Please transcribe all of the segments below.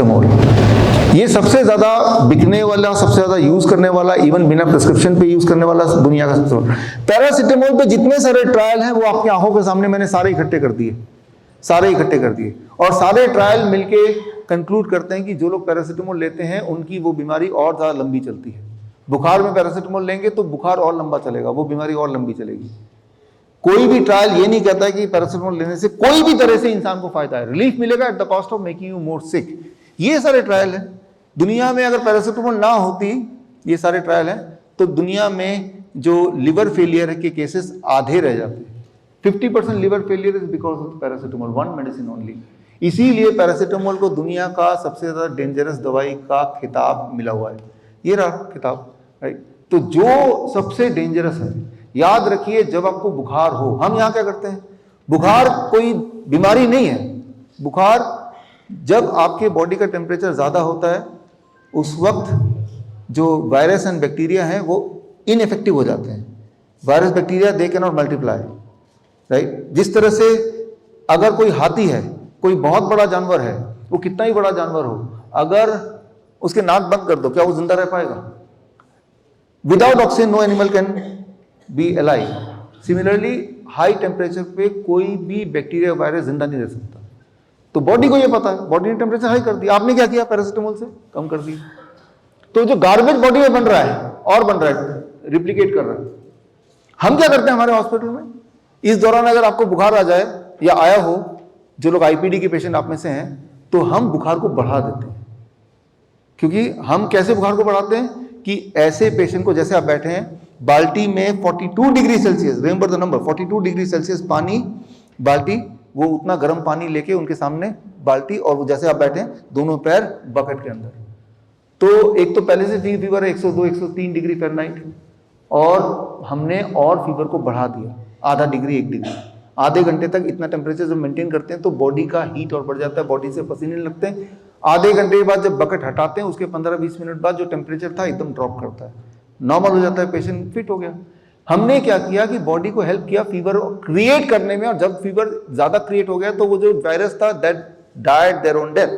Paracetamol. ये सबसे ज्यादा बिकने वाला, सबसे ज्यादा यूज करने वाला, इवन बिना प्रिस्क्रिप्शन पे यूज करने वाला दुनिया का सबसे बड़ा पैरासिटामोल पे जितने सारे ट्रायल हैं वो आपकी आंखों के सामने मैंने सारे इकट्ठे कर दिए, और सारे ट्रायल मिलके कंक्लूड करते हैं कि जो लोग पैरासिटामोल लेते हैं उनकी वो बीमारी और ज्यादा लंबी चलती है। बुखार में पैरासिटामोल लेंगे तो बुखार और लंबा चलेगा, वो बीमारी और लंबी चलेगी। कोई भी ट्रायल ये नहीं कहता कि पैरासिटामोल लेने से कोई भी तरह से इंसान को फायदा है, रिलीफ मिलेगा at the cost of making you more sick. ये सारे ट्रायल हैं दुनिया में। अगर पैरासिटामोल ना होती, ये सारे ट्रायल हैं, तो दुनिया में जो लिवर फेलियर के केसेस आधे रह जाते। 50% liver failure is because of paracetamol, one medicine only. इसीलिए पैरासिटामोल को दुनिया का सबसे ज्यादा डेंजरस दवाई का खिताब मिला हुआ है। ये रहा खिताब, राइट। तो जो सबसे डेंजरस है, याद रखिए, जब आपको बुखार हो, हम यहां क्या करते हैं, बुखार कोई बीमारी नहीं है। बुखार जब आपके बॉडी का टेम्परेचर ज्यादा होता है, उस वक्त जो वायरस एंड बैक्टीरिया हैं वो इनएफेक्टिव हो जाते हैं। Virus bacteria they can not multiply, right. जिस तरह से अगर कोई हाथी है, कोई बहुत बड़ा जानवर है, वो कितना ही बड़ा जानवर हो, अगर उसके नाक बंद कर दो, क्या वो जिंदा रह पाएगा? Without oxygen no animal can be alive. Similarly high temperature पे कोई भी बैक्टीरिया वायरस जिंदा नहीं रह सकता। तो बॉडी को ये पता है, बॉडी ने टेम्परेचर हाई कर दिया, आपने क्या किया, पैरासिटामोल से कम कर दिया। तो जो गार्बेज बॉडी में बन रहा है और बन रहा है, रिप्लिकेट कर रहा है। हम क्या करते हैं हमारे हॉस्पिटल में, इस दौरान अगर आपको बुखार आ जाए या आया हो, जो लोग आईपीडी के पेशेंट आप में से हैं, तो हम बुखार को बढ़ा देते हैं। क्योंकि हम कैसे बुखार को बढ़ाते हैं कि ऐसे पेशेंट को, जैसे आप बैठे हैं, बाल्टी में 42 degree Celsius, remember the number, 42 degree Celsius पानी, बाल्टी, वो उतना गर्म पानी लेके उनके सामने बाल्टी, और वो जैसे आप बैठे हैं, दोनों पैर बकेट के अंदर। तो एक तो पहले से फीवर है 102 103 डिग्री फ़ारेनहाइट, और हमने और फीवर को बढ़ा दिया आधा डिग्री 1 डिग्री। आधे घंटे तक इतना टेम्परेचर जब मेंटेन करते हैं तो बॉडी का हीट और बढ़ जाता है, बॉडी से पसीने लगते हैं। आधे घंटे के बाद जब बकेट हटाते हैं, उसके 15-20 मिनट बाद जो टेम्परेचर था एकदम ड्रॉप करता है, नॉर्मल हो जाता है, पेशेंट फिट हो गया। हमने क्या किया कि बॉडी को हेल्प किया फीवर क्रिएट करने में, और जब फीवर ज्यादा क्रिएट हो गया तो वो जो वायरस था that died their own death.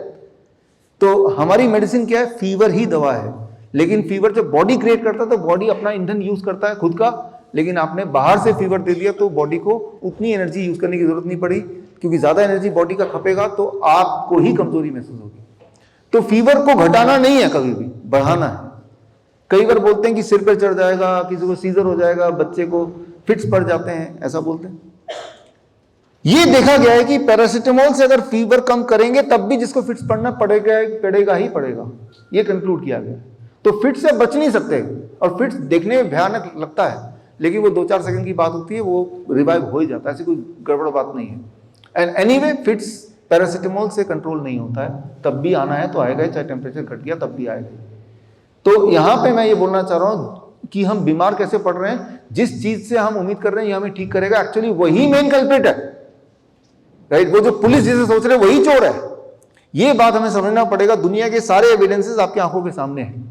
तो हमारी मेडिसिन क्या है, फीवर ही दवा है। लेकिन फीवर जब बॉडी क्रिएट करता है तो बॉडी अपना ईंधन यूज करता है खुद का, लेकिन आपने बाहर से फीवर दे दिया तो बॉडी को उतनी एनर्जी यूज करने की जरूरत नहीं पड़ी, क्योंकि ज्यादा एनर्जी बॉडी का खपेगा तो आपको ही कमजोरी महसूस होगी। तो फीवर को घटाना नहीं है, कभी भी बढ़ाना है। कई बार बोलते हैं कि सिर पे चढ़ जाएगा, किसी को सीजर हो जाएगा, बच्चे को फिट्स पड़ जाते हैं, ऐसा बोलते हैं। ये देखा गया है कि पैरासिटामोल से अगर फीवर कम करेंगे तब भी जिसको फिट्स पड़ना पड़ेगा ही पड़ेगा, ये कंक्लूड किया गया। तो फिट्स से बच नहीं सकते, और फिट्स देखने में भयानक लगता है, लेकिन वो 2-4 सेकंड की बात होती है, वो रिवाइव हो ही जाता है, ऐसी कोई गड़बड़ बात नहीं है। एंड एनीवे फिट्स पैरासिटामोल से कंट्रोल नहीं होता है, तब भी आना है तो आएगा, चाहे टेम्परेचर घट गया तब भी आएगा। तो यहां पे मैं ये बोलना चाह रहा हूं कि हम बीमार कैसे पड़ रहे हैं, जिस चीज से हम उम्मीद कर रहे हैं ये हमें ठीक करेगा, एक्चुअली वही मेन कल्प्रिट है, राइट। वो जो पुलिस जिसे सोच रहे हैं वही चोर है। ये बात हमें समझना पड़ेगा। दुनिया के सारे एविडेंसेस आपकी आंखों के सामने हैं।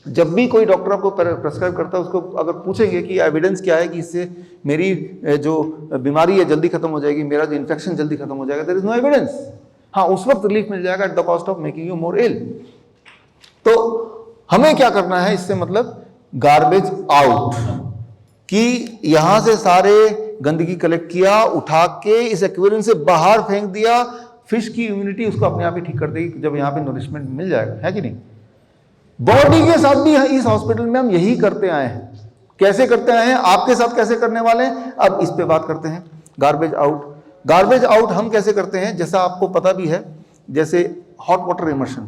जब भी कोई डॉक्टर आपको प्रेस्क्राइब करता है, उसको अगर पूछेंगे कि एविडेंस क्या है कि इससे मेरी जो बीमारी है जल्दी खत्म हो जाएगी, मेरा जो इन्फेक्शन जल्दी खत्म हो जाएगा, देयर इज नो एविडेंस। हाँ, उस वक्त रिलीफ मिल जाएगा at the cost of making you more ill. तो हमें क्या करना है इससे, मतलब गार्बेज आउट, कि यहां से सारे गंदगी कलेक्ट किया, उठा के इस एक्वेरियम से बाहर फेंक दिया। फिश की इम्यूनिटी उसको अपने आप ही ठीक कर देगी जब यहां पे नरिशमेंट मिल जाएगा, है कि नहीं। बॉडी के साथ भी इस हॉस्पिटल में हम यही करते आए हैं। कैसे करते आए हैं, आपके साथ कैसे करने वाले हैं, अब इस पे बात करते हैं। गार्बेज आउट, गार्बेज आउट हम कैसे करते हैं, जैसा आपको पता भी है, जैसे हॉट वाटर इमर्शन।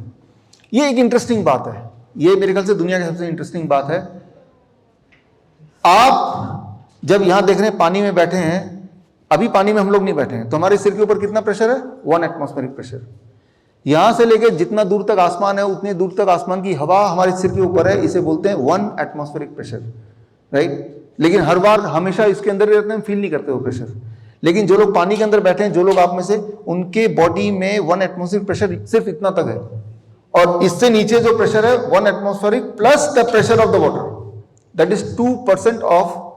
ये एक इंटरेस्टिंग बात है, ये मेरे ख्याल से दुनिया की सबसे इंटरेस्टिंग बात है। आप जब यहां देख रहे हैं पानी में बैठे हैं, अभी पानी में हम लोग नहीं बैठे हैं, तो हमारे सिर के ऊपर कितना प्रेशर है, 1 एटमॉस्फेरिक प्रेशर। यहां से लेकर जितना दूर तक आसमान है उतनी दूर तक आसमान की हवा हमारे सिर के ऊपर है, इसे बोलते हैं 1 एटमॉस्फेरिक प्रेशर, राइट। लेकिन हर बार हमेशा इसके अंदर रहते हैं, फील नहीं करते वो प्रेशर। लेकिन जो लोग पानी के अंदर बैठे हैं, जो लोग आप में से, उनके बॉडी में 1 एटमॉस्फेरिक प्रेशर सिर्फ इतना तक है, और इससे नीचे जो प्रेशर है 1 atmospheric plus the pressure of the water, that is 2% of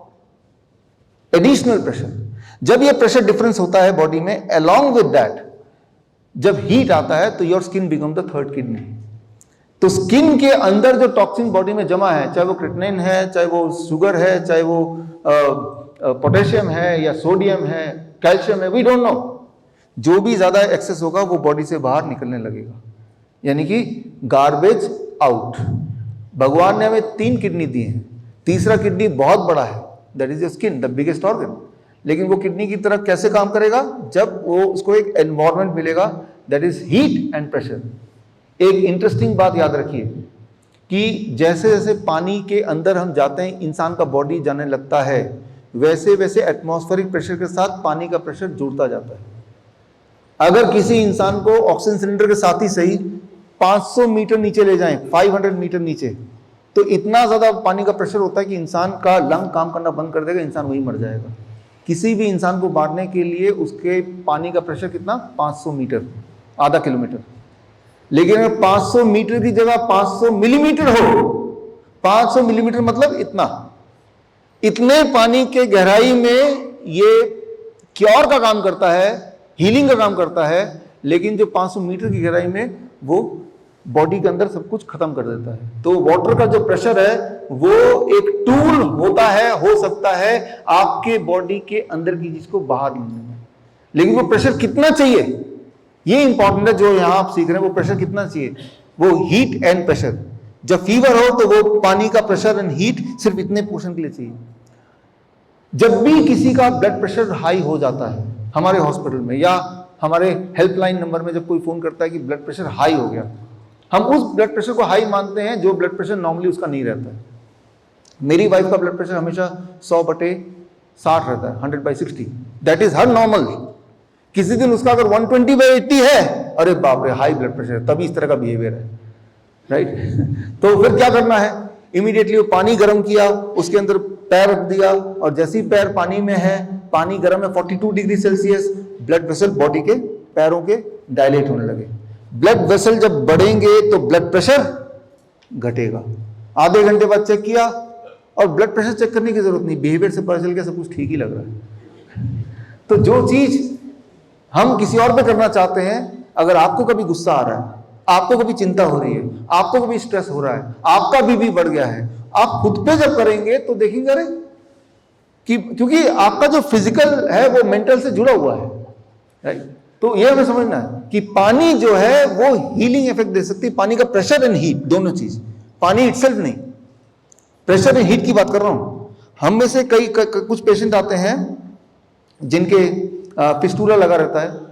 additional pressure. जब ये प्रेशर डिफरेंस होता है बॉडी में, अलोंग विद दैट जब हीट आता है तो your skin become the third kidney. तो स्किन के अंदर जो टॉक्सिन बॉडी में जमा है, चाहे वो क्रिएटिनिन है, चाहे वो शुगर है, चाहे वो पोटेशियम है या सोडियम है, कैल्शियम है, वी डोंट नो, जो भी ज्यादा एक्सेस होगा वो बॉडी से बाहर निकलने लगेगा, यानी कि गार्बेज आउट। भगवान ने हमें 3 किडनी दी है, तीसरा किडनी बहुत बड़ा है, that is your skin, the biggest organ. लेकिन वो किडनी की तरह कैसे काम करेगा? जब वो उसको एक एनवायरनमेंट मिलेगा, that is heat and pressure. एक इंटरेस्टिंग बात याद रखिए कि जैसे जैसे पानी के अंदर हम जाते हैं, इंसान का बॉडी जाने लगता है, वैसे वैसे एटमॉस्फेरिक प्रेशर के साथ पानी का प्रेशर जुड़ता जाता है। अगर किसी इंसान को ऑक्सीजन सिलेंडर के साथ ही सही 500 मीटर नीचे ले जाएं, 500 मीटर नीचे, तो इतना ज्यादा पानी का प्रेशर होता है कि इंसान का लंग काम करना बंद कर देगा, इंसान वहीं मर जाएगा। किसी भी इंसान को मारने के लिए उसके पानी का प्रेशर कितना? 500 मीटर, आधा किलोमीटर। लेकिन अगर 500 मीटर की जगह 500 मिलीमीटर हो, 500 मिलीमीटर मतलब इतने पानी के गहराई में ये क्योर का काम करता है, हीलिंग का काम करता है। लेकिन जो 500 मीटर की गहराई में वो बॉडी के अंदर सब कुछ खत्म कर देता है। तो वाटर का जो प्रेशर है वो एक टूल होता है, हो सकता है आपके बॉडी के अंदर की चीज को बाहर लेने में। लेकिन वो प्रेशर कितना चाहिए, ये इंपॉर्टेंट है। जो यहां आप सीख रहे हैं वो प्रेशर कितना चाहिए, वो हीट एंड प्रेशर। जब फीवर हो तो वो पानी का प्रेशर एंड हीट सिर्फ इतने पोर्शन के लिए चाहिए। जब भी किसी का ब्लड प्रेशर हाई हो जाता है हमारे हॉस्पिटल में या हमारे हेल्पलाइन नंबर में, जब कोई फोन करता है कि ब्लड प्रेशर हाई हो गया, हम उस ब्लड प्रेशर को हाई मानते हैं जो ब्लड प्रेशर नॉर्मली उसका नहीं रहता है। मेरी वाइफ का ब्लड प्रेशर हमेशा 100/60 रहता है, 100/60, दैट इज हर नॉर्मल। किसी दिन उसका अगर 120/80 है, अरे बाप रे हाई ब्लड प्रेशर, तभी इस तरह का बिहेवियर है, राइट। तो फिर क्या करना है? इमीडिएटली वो पानी गर्म किया, उसके अंदर पैर रख दिया, और जैसे ही पैर पानी में है, पानी गर्म है 42 degree Celsius, blood vessel body के पैरों के डायलेट होने लगे। ब्लड वेसल जब बढ़ेंगे तो ब्लड प्रेशर घटेगा। आधे घंटे बाद चेक किया, और ब्लड प्रेशर चेक करने की जरूरत नहीं, बिहेवियर से पता चल गया सब कुछ ठीक ही लग रहा है। तो जो चीज हम किसी और पे करना चाहते हैं, अगर आपको कभी गुस्सा आ रहा है, आपको कभी चिंता हो रही है, आपको कभी स्ट्रेस हो रहा है, आपका बीपी बढ़ गया है, आप खुद पे जब करेंगे तो देखेंगे अरे कि क्योंकि आपका जो फिजिकल है वो मेंटल से जुड़ा हुआ है, राइट। तो यह हमें समझना है कि पानी जो है वो हीलिंग इफेक्ट दे सकती है। पानी का प्रेशर एंड हीट दोनों चीज, पानी इटसेल्फ नहीं, प्रेशर एंड हीट की बात कर रहा हूं। हम में से कुछ पेशेंट आते हैं जिनके फिस्टूला लगा रहता है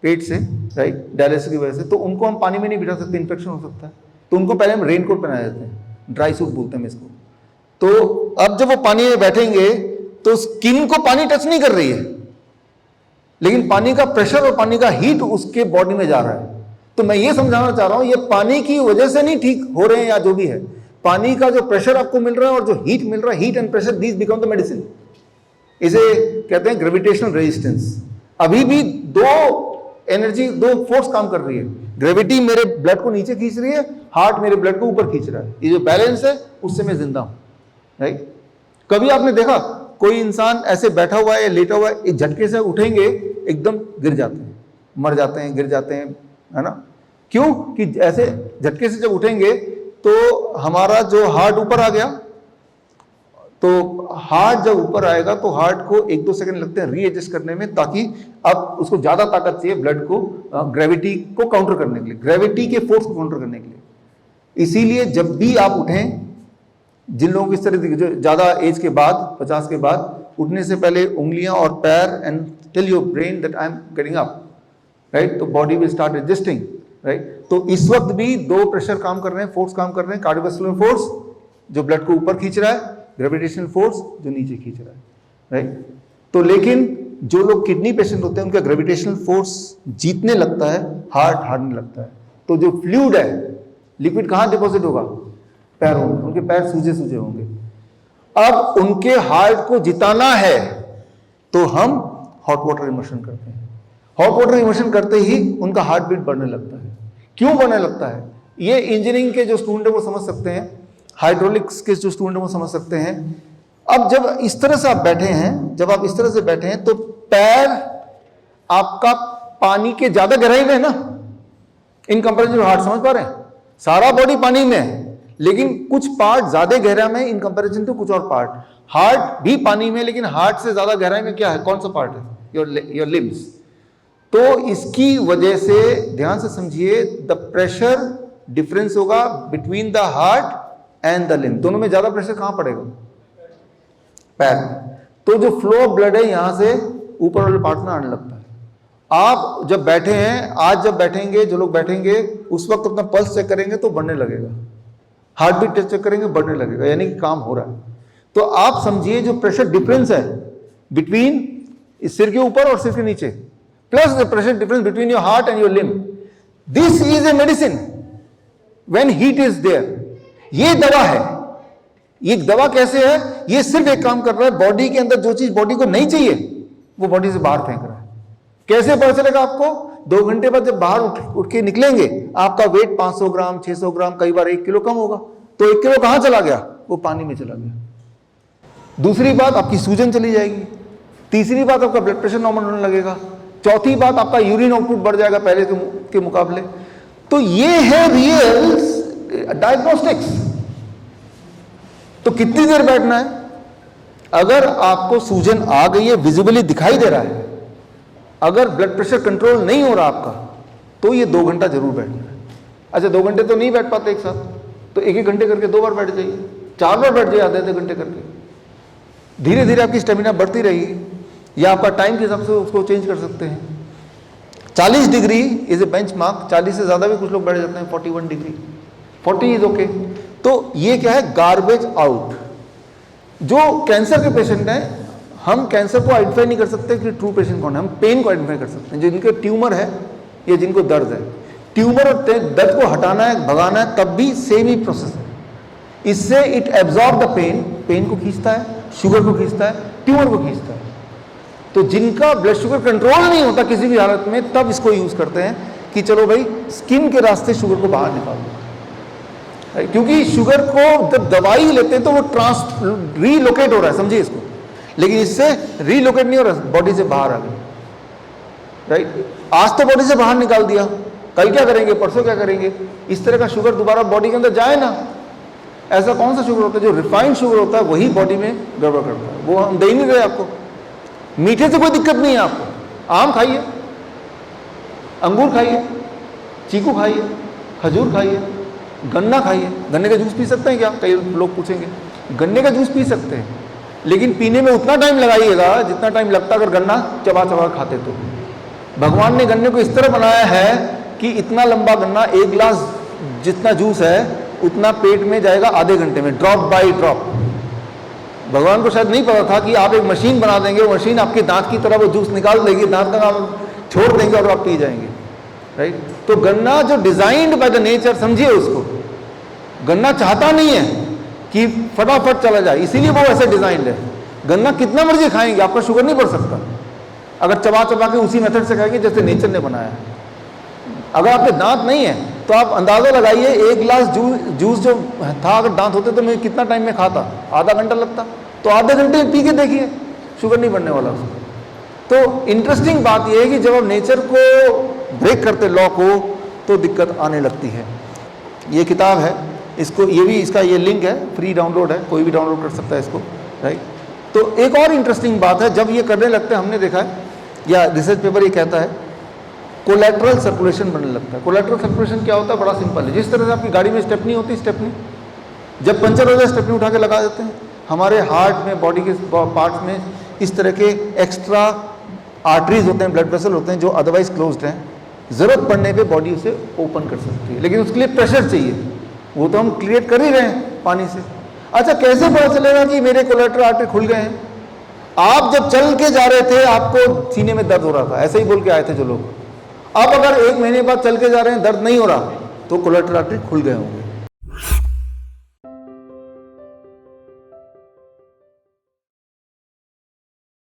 पेट से, राइट, डायलिसिस की वजह से, तो उनको हम पानी में नहीं बिठा सकते, इन्फेक्शन हो सकता है। तो उनको पहले हम रेनकोट पहना देते हैं, ड्राई सूट बोलते हैं इसको। तो अब जब वो पानी में बैठेंगे तो स्किन को पानी टच नहीं कर रही है, लेकिन पानी का प्रेशर और पानी का हीट उसके बॉडी में जा रहा है। तो मैं ये समझाना चाह रहा हूं, ये पानी की वजह से नहीं ठीक हो रहे हैं या जो भी है, पानी का जो प्रेशर आपको मिल रहा है और जो हीट मिल रहा है, heat and pressure, these become the medicine. इसे कहते हैं ग्रेविटेशनल रेजिस्टेंस। अभी भी दो एनर्जी, दो फोर्स काम कर रही है। ग्रेविटी मेरे ब्लड को नीचे खींच रही है, हार्ट मेरे ब्लड को ऊपर खींच रहा है। ये जो बैलेंस है उससे मैं जिंदा हूं, राइट। कभी आपने देखा कोई इंसान ऐसे बैठा हुआ है या लेटा हुआ है, एक झटके से उठेंगे एकदम गिर जाते हैं, मर जाते हैं, गिर जाते हैं, है ना। क्यों? कि ऐसे झटके से जब उठेंगे तो हमारा जो हार्ट ऊपर आ गया, तो हार्ट जब ऊपर आएगा तो हार्ट को 1-2 सेकंड लगते हैं रीएडजस्ट करने में, ताकि अब उसको ज्यादा ताकत चाहिए ब्लड को ग्रेविटी को काउंटर करने के लिए, ग्रेविटी के फोर्स को काउंटर करने के लिए। इसीलिए जब भी आप उठें, जिन लोगों की इस तरह जो ज्यादा एज के बाद, 50 के बाद, उठने से पहले उंगलियां और पैर and tell your brain that I am getting up, right. तो body will start adjusting, right. तो इस वक्त भी दो प्रेशर काम कर रहे हैं, फोर्स काम कर रहे हैं, कार्डियोवैस्कुलर फोर्स जो ब्लड को ऊपर खींच रहा है, ग्रेविटेशनल फोर्स जो नीचे खींच रहा है, राइट। तो लेकिन जो लोग किडनी पेशेंट होते हैं उनका ग्रेविटेशनल फोर्स जीतने लगता है, हार्ट हारने लगता है। तो जो फ्लूइड है, लिक्विड कहां डिपॉजिट होगा? पैरों में, उनके पैर सूजे सूजे होंगे। अब उनके हार्ट को जिताना है तो हम हॉट वाटर इमर्शन करते हैं। हॉट वाटर इमर्शन करते ही उनका हार्ट बीट बढ़ने लगता है। क्यों बढ़ने लगता है? ये इंजीनियरिंग के जो स्टूडेंट है वो समझ सकते हैं, हाइड्रोलिक्स के जो स्टूडेंट है वो समझ सकते हैं। अब जब इस तरह से आप बैठे हैं, जब आप इस तरह से बैठे हैं तो पैर आपका पानी के ज्यादा गहराई में है ना, इन कंपेरिजन हार्ट, समझ पा रहे हैं? सारा बॉडी पानी में है, लेकिन कुछ पार्ट ज्यादा गहरा में इन कंपेरिजन टू कुछ और पार्ट। हार्ट भी पानी में, लेकिन हार्ट से ज्यादा गहराई में क्या है, कौन सा पार्ट है? Your limbs. तो इसकी वजह से ध्यान से समझिए, द प्रेशर डिफरेंस होगा between the heart and the limb. दोनों में ज्यादा प्रेशर कहां पड़ेगा? पैर में। तो जो फ्लो ऑफ ब्लड है यहां से ऊपर वाले पार्ट में आने लगता है। आप जब बैठे हैं, आज जब बैठेंगे, जो लोग बैठेंगे उस वक्त अपना पल्स चेक करेंगे तो बढ़ने लगेगा, हार्ट बीट चेक करेंगे बढ़ने लगेगा, यानी कि काम हो रहा है। तो आप समझिए जो प्रेशर डिफरेंस है बिटवीन सिर के ऊपर और सिर के नीचे, plus the pressure difference between your heart and your limb, this is a medicine when heat is there. ये दवा है। ये दवा कैसे है? ये सिर्फ एक काम कर रहा है, बॉडी के अंदर जो चीज बॉडी को नहीं चाहिए वो बॉडी से बाहर फेंक रहा है। कैसे पता चलेगा आपको? 2 घंटे बाद जब बाहर उठ के निकलेंगे, आपका वेट 500 ग्राम 600 ग्राम कई बार 1 किलो कम होगा, तो 1 किलो कहां चला गया? वो पानी में चला गया। दूसरी बात, आपकी सूजन चली जाएगी। तीसरी बात, आपका ब्लड प्रेशर नॉर्मल होने लगेगा। चौथी बात, आपका यूरिन आउटपुट बढ़ जाएगा पहले के मुकाबले। तो ये है रियल डायग्नोस्टिक्स। तो कितनी देर बैठना है? अगर आपको सूजन आ गई है, विजिबली दिखाई दे रहा है, अगर ब्लड प्रेशर कंट्रोल नहीं हो रहा आपका, तो ये 2 घंटा जरूर बैठना है। अच्छा 2 घंटे तो नहीं बैठ पाते एक साथ, तो 1-1 घंटे करके 2 बार बैठ जाइए, 4 बार बैठ जाइए, आधे-आधे घंटे करके। धीरे धीरे आपकी स्टेमिना बढ़ती रहेगी, या आपका टाइम के हिसाब से उसको चेंज कर सकते हैं। 40 degree is a bench mark, 40 से ज्यादा भी कुछ लोग बैठ जाते हैं, 41 डिग्री, 40 इज ओके। तो ये क्या है? Garbage out. जो कैंसर के पेशेंट हैं, हम कैंसर को आइडेंटिफाई नहीं कर सकते कि ट्रू पेशेंट कौन है, हम पेन को आइडेंटिफाई कर सकते हैं। जिनके ट्यूमर है या जिनको दर्द है, ट्यूमर और दर्द को हटाना है, भगाना है, तब भी सेम ही प्रोसेस है। इससे it absorb the pain, pain को खींचता है, शुगर को खींचता है, ट्यूमर को खींचता है। तो जिनका ब्लड शुगर कंट्रोल नहीं होता किसी भी हालत में, तब इसको यूज करते हैं कि चलो भाई स्किन के रास्ते शुगर को बाहर निकाल दो। क्योंकि शुगर को जब दवाई लेते हैं तो वो रीलोकेट हो रहा है, समझिए इसको, लेकिन इससे रीलोकेट नहीं हो रहा, बॉडी से बाहर आ गया। राइट? आज तो बॉडी से बाहर निकाल दिया, कल क्या करेंगे, परसों क्या करेंगे? इस तरह का शुगर दोबारा बॉडी के अंदर जाए ना। ऐसा कौन सा शुगर होता है? जो रिफाइंड शुगर होता है वही बॉडी में गड़बड़ करता है। वो हम दे ही नहीं रहे आपको। मीठे से कोई दिक्कत नहीं है आपको, आम खाइए, अंगूर खाइए, चीकू खाइए, खजूर खाइए, गन्ना खाइए। गन्ने का जूस पी सकते हैं क्या? कई लोग पूछेंगे। गन्ने का जूस पी सकते हैं, लेकिन पीने में उतना टाइम लगाइएगा जितना टाइम लगता अगर गन्ना चबा चबा खाते तो। भगवान ने गन्ने को इस तरह बनाया है कि इतना लंबा गन्ना, 1 गिलास जितना जूस है उतना पेट में जाएगा आधे घंटे में, ड्रॉप बाय ड्रॉप। भगवान को शायद नहीं पता था कि आप एक मशीन बना देंगे, वो मशीन आपके दांत की तरह वो जूस निकाल देगी, दांत तक आप छोड़ देंगे और आप पी जाएंगे। राइट? तो गन्ना जो डिजाइंड बाय द नेचर, समझिए उसको, गन्ना चाहता नहीं है कि फटाफट चला जाए, इसीलिए वो ऐसे डिजाइंड है। गन्ना कितना मर्जी खाएंगे, आपका शुगर नहीं बढ़ सकता अगर चबा चबा के उसी मेथड से खाएंगे जैसे नेचर ने बनाया है। अगर आपके दांत नहीं है तो आप अंदाजा लगाइए, 1 गिलास जूस जो था अगर दांत होते तो मैं कितना टाइम में खाता? आधा घंटा लगता। तो आधे घंटे पी के देखिए, शुगर नहीं बढ़ने वाला उसको। तो इंटरेस्टिंग बात यह है कि जब आप नेचर को ब्रेक करते, लॉ को, तो दिक्कत आने लगती है। ये किताब है, इसको ये भी, इसका ये लिंक है, फ्री डाउनलोड है, कोई भी डाउनलोड कर सकता है इसको। राइट? तो एक और इंटरेस्टिंग बात है, जब ये करने लगते हैं, हमने देखा है या रिसर्च पेपर ये कहता है, कोलैटरल सर्कुलेशन बनने लगता है। कोलैटरल सर्कुलेशन क्या होता है? बड़ा सिंपल है। जिस तरह से आपकी गाड़ी में स्टेपनी होती है, स्टेपनी जब पंचर हो जाए स्टेपनी उठा के लगा देते हैं, हमारे हार्ट में, बॉडी के पार्ट्स में इस तरह के एक्स्ट्रा आर्टरीज होते हैं, ब्लड वेसल होते हैं जो अदरवाइज क्लोज्ड हैं। जरूरत पड़ने पे बॉडी उसे ओपन कर सकती है, लेकिन उसके लिए प्रेशर चाहिए। वो तो हम क्रिएट कर ही रहे हैं पानी से। अच्छा, कैसे पता चलेगा कि मेरे कोलैटरल आर्टरी खुल गए हैं? आप जब चल के जा रहे थे आपको सीने में दर्द हो रहा था, ऐसे ही बोल के आए थे जो लोग। अब अगर 1 महीने बाद चल के जा रहे हैं, दर्द नहीं हो रहा, तो कोलैटरल आर्टरी खुल गए होंगे।